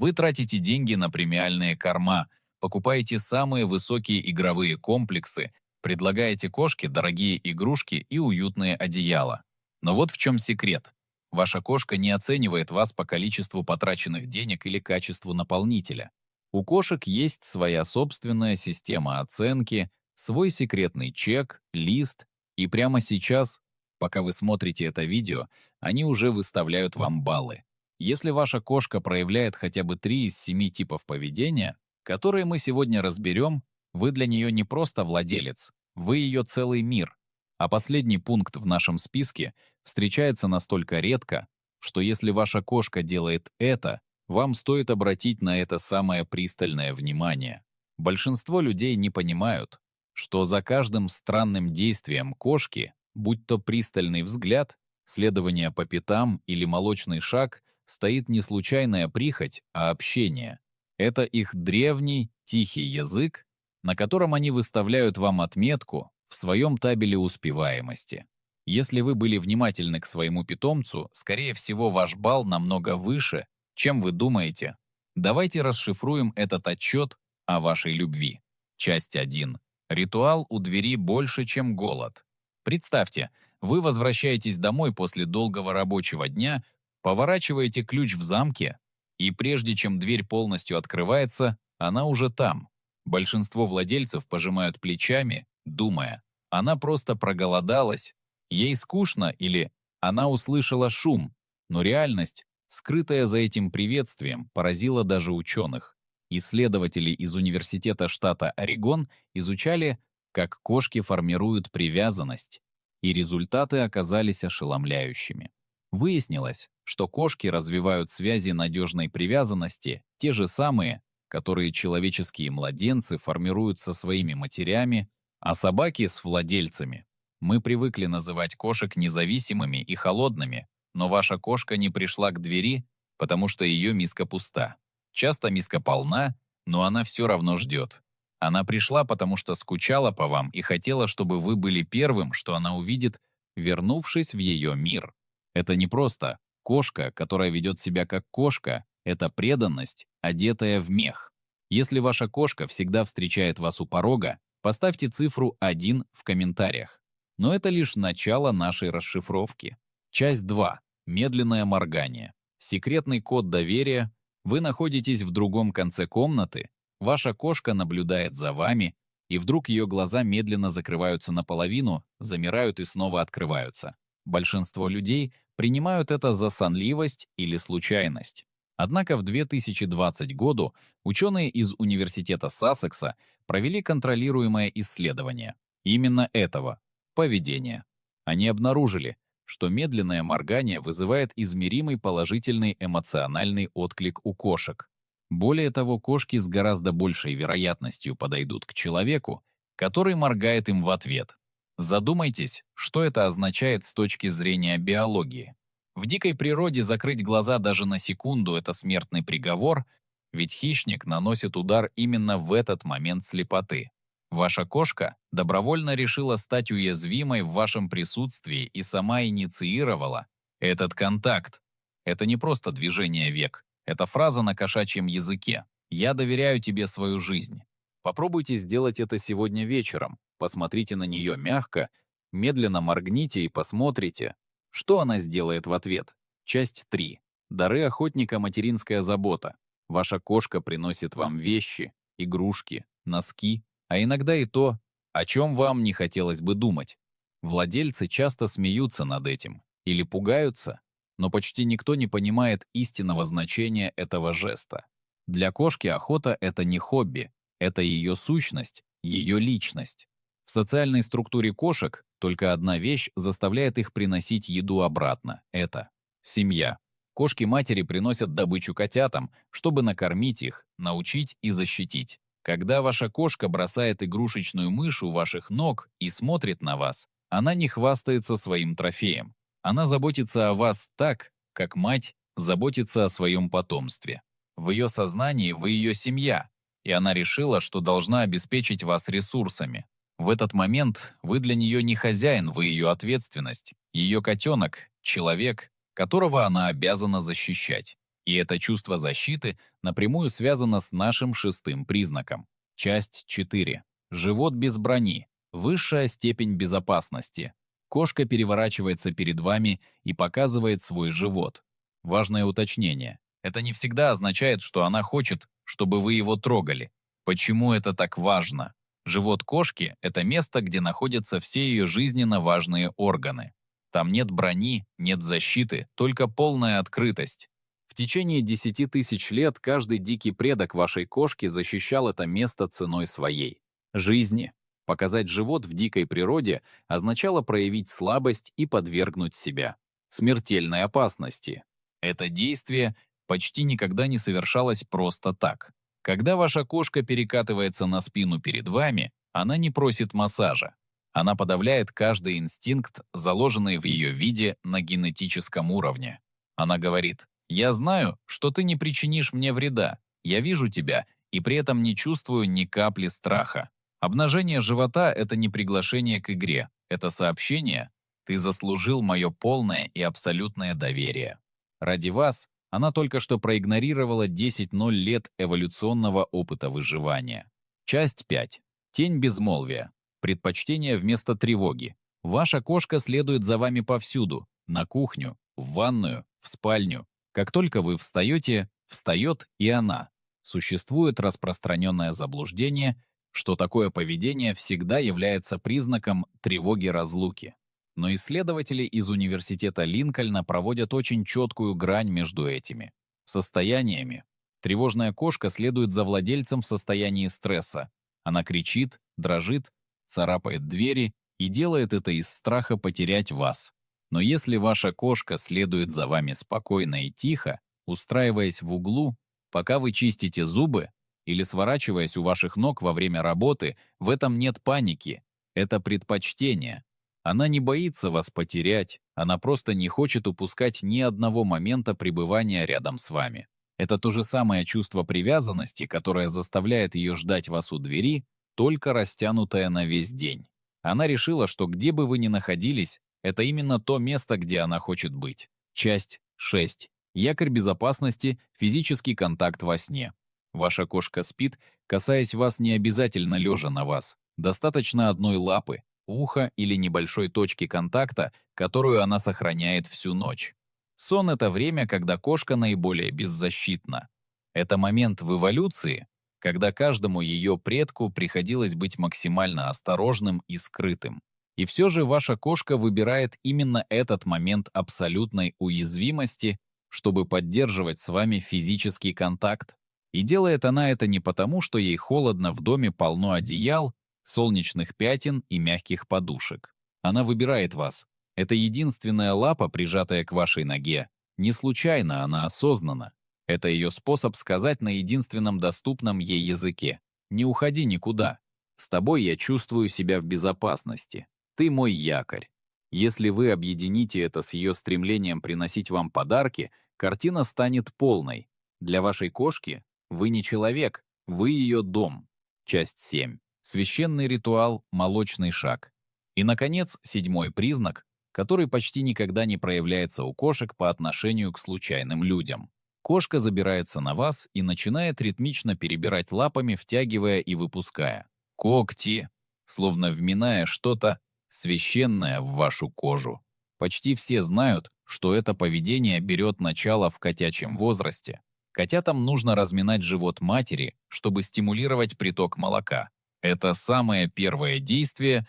Вы тратите деньги на премиальные корма, покупаете самые высокие игровые комплексы, предлагаете кошке дорогие игрушки и уютные одеяла. Но вот в чем секрет. Ваша кошка не оценивает вас по количеству потраченных денег или качеству наполнителя. У кошек есть своя собственная система оценки, свой секретный чек, лист, и прямо сейчас, пока вы смотрите это видео, они уже выставляют вам баллы. Если ваша кошка проявляет хотя бы 3 из 7 типов поведения, которые мы сегодня разберем, вы для нее не просто владелец, вы ее целый мир. А последний пункт в нашем списке встречается настолько редко, что если ваша кошка делает это, вам стоит обратить на это самое пристальное внимание. Большинство людей не понимают, что за каждым странным действием кошки, будь то пристальный взгляд, следование по пятам или молочный шаг, стоит не случайная прихоть, а общение. Это их древний, тихий язык, на котором они выставляют вам отметку в своем табеле успеваемости. Если вы были внимательны к своему питомцу, скорее всего, ваш балл намного выше, чем вы думаете. Давайте расшифруем этот отчет о вашей любви. Часть 1. Ритуал у двери больше, чем голод. Представьте, вы возвращаетесь домой после долгого рабочего дня, поворачиваете ключ в замке, и прежде чем дверь полностью открывается, она уже там. Большинство владельцев пожимают плечами, думая, она просто проголодалась, ей скучно или она услышала шум, но реальность, скрытая за этим приветствием, поразила даже ученых. Исследователи из Университета штата Орегон изучали, как кошки формируют привязанность, и результаты оказались ошеломляющими. Выяснилось, что кошки развивают связи надежной привязанности, те же самые, которые человеческие младенцы формируют со своими матерями, а собаки с владельцами. Мы привыкли называть кошек независимыми и холодными, но ваша кошка не пришла к двери, потому что ее миска пуста. Часто миска полна, но она все равно ждет. Она пришла, потому что скучала по вам и хотела, чтобы вы были первым, что она увидит, вернувшись в ее мир. Это не просто кошка, которая ведет себя как кошка, это преданность, одетая в мех. Если ваша кошка всегда встречает вас у порога, поставьте цифру 1 в комментариях. Но это лишь начало нашей расшифровки. Часть 2. Медленное моргание. Секретный код доверия. Вы находитесь в другом конце комнаты, ваша кошка наблюдает за вами, и вдруг ее глаза медленно закрываются наполовину, замирают и снова открываются. Большинство людей принимают это за сонливость или случайность. Однако в 2020 году ученые из Университета Сассекса провели контролируемое исследование именно этого поведения. Они обнаружили, что медленное моргание вызывает измеримый положительный эмоциональный отклик у кошек. Более того, кошки с гораздо большей вероятностью подойдут к человеку, который моргает им в ответ. Задумайтесь, что это означает с точки зрения биологии. В дикой природе закрыть глаза даже на секунду – это смертный приговор, ведь хищник наносит удар именно в этот момент слепоты. Ваша кошка добровольно решила стать уязвимой в вашем присутствии и сама инициировала этот контакт. Это не просто движение век, это фраза на кошачьем языке. «Я доверяю тебе свою жизнь». Попробуйте сделать это сегодня вечером. Посмотрите на нее мягко, медленно моргните и посмотрите, что она сделает в ответ. Часть 3. Дары охотника, материнская забота. Ваша кошка приносит вам вещи, игрушки, носки, а иногда и то, о чем вам не хотелось бы думать. Владельцы часто смеются над этим или пугаются, но почти никто не понимает истинного значения этого жеста. Для кошки охота — это не хобби, это ее сущность, ее личность. В социальной структуре кошек только одна вещь заставляет их приносить еду обратно — это семья. Кошки-матери приносят добычу котятам, чтобы накормить их, научить и защитить. Когда ваша кошка бросает игрушечную мышь у ваших ног и смотрит на вас, она не хвастается своим трофеем. Она заботится о вас так, как мать заботится о своем потомстве. В ее сознании вы ее семья, и она решила, что должна обеспечить вас ресурсами. В этот момент вы для нее не хозяин, вы ее ответственность. Ее котенок — человек, которого она обязана защищать. И это чувство защиты напрямую связано с нашим шестым признаком. Часть 4. Живот без брони. Высшая степень безопасности. Кошка переворачивается перед вами и показывает свой живот. Важное уточнение. Это не всегда означает, что она хочет, чтобы вы его трогали. Почему это так важно? Живот кошки– это место, где находятся все ее жизненно важные органы. Там нет брони, нет защиты, только полная открытость. В течение 10 000 лет каждый дикий предок вашей кошки защищал это место ценой своей жизни. Показать живот в дикой природе означало проявить слабость и подвергнуть себя смертельной опасности. Это действие почти никогда не совершалось просто так. Когда ваша кошка перекатывается на спину перед вами, она не просит массажа. Она подавляет каждый инстинкт, заложенный в ее виде на генетическом уровне. Она говорит: «Я знаю, что ты не причинишь мне вреда. Я вижу тебя и при этом не чувствую ни капли страха». Обнажение живота– это не приглашение к игре. Это сообщение: «Ты заслужил мое полное и абсолютное доверие». Ради вас она только что проигнорировала 10 лет эволюционного опыта выживания. Часть 5. Тень безмолвия. Предпочтение вместо тревоги. Ваша кошка следует за вами повсюду. На кухню, в ванную, в спальню. Как только вы встаете, встает и она. Существует распространенное заблуждение, что такое поведение всегда является признаком тревоги разлуки. Но исследователи из университета Линкольна проводят очень четкую грань между этими состояниями. Тревожная кошка следует за владельцем в состоянии стресса. Она кричит, дрожит, царапает двери и делает это из страха потерять вас. Но если ваша кошка следует за вами спокойно и тихо, устраиваясь в углу, пока вы чистите зубы, или сворачиваясь у ваших ног во время работы, в этом нет паники. Это предпочтение. Она не боится вас потерять, она просто не хочет упускать ни одного момента пребывания рядом с вами. Это то же самое чувство привязанности, которое заставляет ее ждать вас у двери, только растянутое на весь день. Она решила, что где бы вы ни находились, это именно то место, где она хочет быть. Часть 6. Якорь безопасности, физический контакт во сне. Ваша кошка спит, касаясь вас не обязательно лежа на вас. Достаточно одной лапы, уха или небольшой точки контакта, которую она сохраняет всю ночь. Сон — это время, когда кошка наиболее беззащитна. Это момент в эволюции, когда каждому ее предку приходилось быть максимально осторожным и скрытым. И все же ваша кошка выбирает именно этот момент абсолютной уязвимости, чтобы поддерживать с вами физический контакт. И делает она это не потому, что ей холодно, в доме полно одеял, солнечных пятен и мягких подушек. Она выбирает вас. Это единственная лапа, прижатая к вашей ноге. Не случайно, она осознанна. Это ее способ сказать на единственном доступном ей языке: «Не уходи никуда. С тобой я чувствую себя в безопасности. Ты мой якорь». Если вы объедините это с ее стремлением приносить вам подарки, картина станет полной. Для вашей кошки вы не человек, вы ее дом. Часть 7. Священный ритуал, молочный шаг. И, наконец, седьмой признак, который почти никогда не проявляется у кошек по отношению к случайным людям. Кошка забирается на вас и начинает ритмично перебирать лапами, втягивая и выпуская когти, словно вминая что-то священное в вашу кожу. Почти все знают, что это поведение берет начало в котячьем возрасте. Котятам нужно разминать живот матери, чтобы стимулировать приток молока. Это самое первое действие,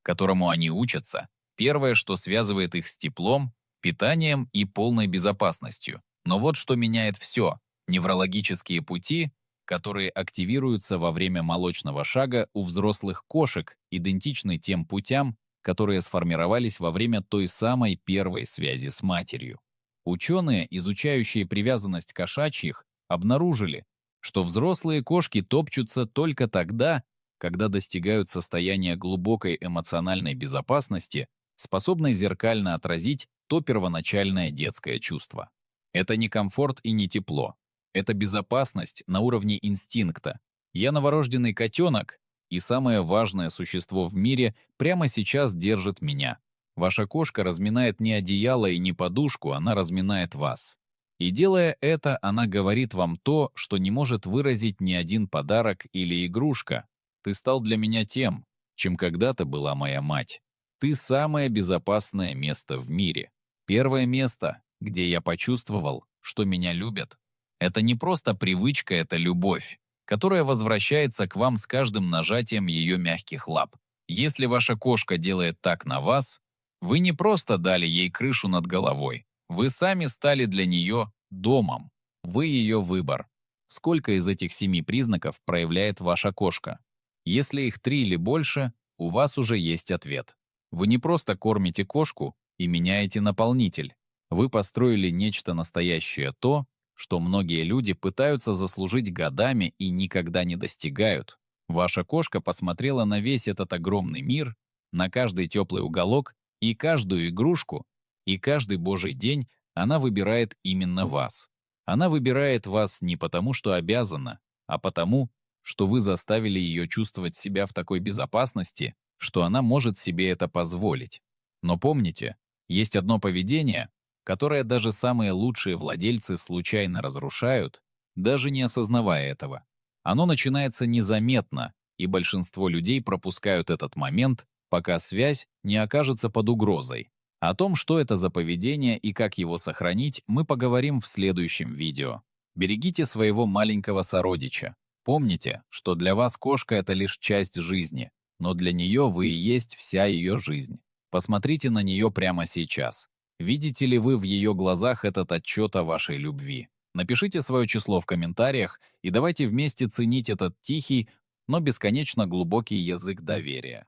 которому они учатся, первое, что связывает их с теплом, питанием и полной безопасностью. Но вот что меняет все. Неврологические пути, которые активируются во время молочного шага у взрослых кошек, идентичны тем путям, которые сформировались во время той самой первой связи с матерью. Ученые, изучающие привязанность кошачьих, обнаружили, что взрослые кошки топчутся только тогда, когда достигают состояния глубокой эмоциональной безопасности, способной зеркально отразить то первоначальное детское чувство. Это не комфорт и не тепло. Это безопасность на уровне инстинкта. Я новорожденный котенок, и самое важное существо в мире прямо сейчас держит меня. Ваша кошка разминает не одеяло и не подушку, она разминает вас. И делая это, она говорит вам то, что не может выразить ни один подарок или игрушка. Ты стал для меня тем, чем когда-то была моя мать. Ты самое безопасное место в мире. Первое место, где я почувствовал, что меня любят. Это не просто привычка, это любовь, которая возвращается к вам с каждым нажатием ее мягких лап. Если ваша кошка делает так на вас, вы не просто дали ей крышу над головой, вы сами стали для нее домом. Вы ее выбор. Сколько из этих 7 признаков проявляет ваша кошка? Если их 3 или больше, у вас уже есть ответ. Вы не просто кормите кошку и меняете наполнитель. Вы построили нечто настоящее, то, что многие люди пытаются заслужить годами и никогда не достигают. Ваша кошка посмотрела на весь этот огромный мир, на каждый теплый уголок и каждую игрушку, и каждый божий день она выбирает именно вас. Она выбирает вас не потому, что обязана, а потому, что вы заставили ее чувствовать себя в такой безопасности, что она может себе это позволить. Но помните, есть одно поведение, которое даже самые лучшие владельцы случайно разрушают, даже не осознавая этого. Оно начинается незаметно, и большинство людей пропускают этот момент, пока связь не окажется под угрозой. О том, что это за поведение и как его сохранить, мы поговорим в следующем видео. Берегите своего маленького сородича. Помните, что для вас кошка — это лишь часть жизни, но для нее вы и есть вся ее жизнь. Посмотрите на нее прямо сейчас. Видите ли вы в ее глазах этот отчет о вашей любви? Напишите свое число в комментариях и давайте вместе ценить этот тихий, но бесконечно глубокий язык доверия.